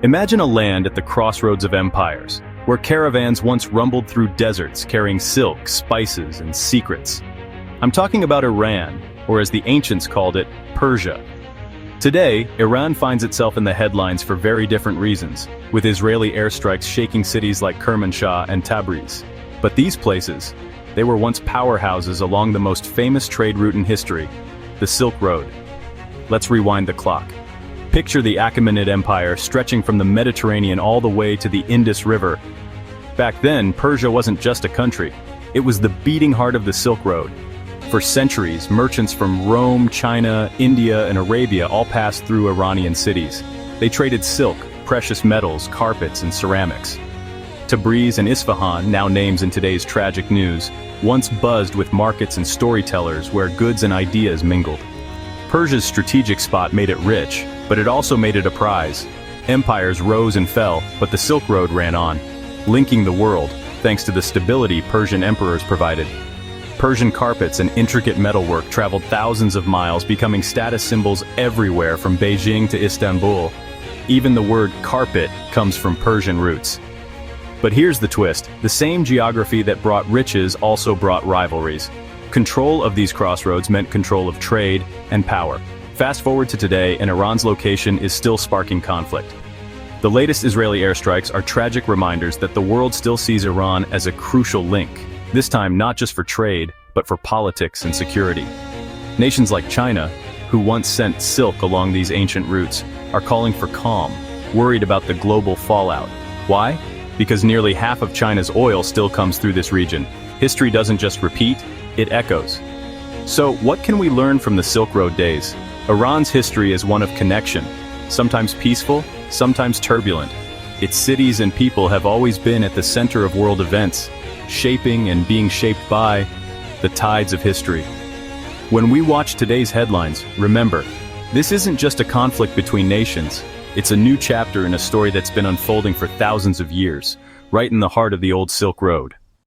Imagine a land at the crossroads of empires, where caravans once rumbled through deserts carrying silk, spices, and secrets. I'm talking about Iran, or as the ancients called it, Persia. Today, Iran finds itself in the headlines for very different reasons, with Israeli airstrikes shaking cities like Kermanshah and Tabriz. But these places, they were once powerhouses along the most famous trade route in history, the Silk Road. Let's rewind the clock. Picture the Achaemenid Empire stretching from the Mediterranean all the way to the Indus River. Back then, Persia wasn't just a country. It was the beating heart of the Silk Road. For centuries, merchants from Rome, China, India, and Arabia all passed through Iranian cities. They traded silk, precious metals, carpets, and ceramics. Tabriz and Isfahan, now names in today's tragic news, once buzzed with markets and storytellers where goods and ideas mingled. Persia's strategic spot made it rich, but it also made it a prize. Empires rose and fell, but the Silk Road ran on, linking the world, thanks to the stability Persian emperors provided. Persian carpets and intricate metalwork traveled thousands of miles, becoming status symbols everywhere from Beijing to Istanbul. Even the word carpet comes from Persian roots. But here's the twist: the same geography that brought riches also brought rivalries. Control of these crossroads meant control of trade and power. Fast forward to today, and Iran's location is still sparking conflict. The latest Israeli airstrikes are tragic reminders that the world still sees Iran as a crucial link, this time not just for trade, but for politics and security. Nations like China, who once sent silk along these ancient routes, are calling for calm, worried about the global fallout. Why? Because nearly half of China's oil still comes through this region. History doesn't just repeat, it echoes. So, what can we learn from the Silk Road days? Iran's history is one of connection, sometimes peaceful, sometimes turbulent. Its cities and people have always been at the center of world events, shaping and being shaped by the tides of history. When we watch today's headlines, remember, this isn't just a conflict between nations, it's a new chapter in a story that's been unfolding for thousands of years, right in the heart of the old Silk Road.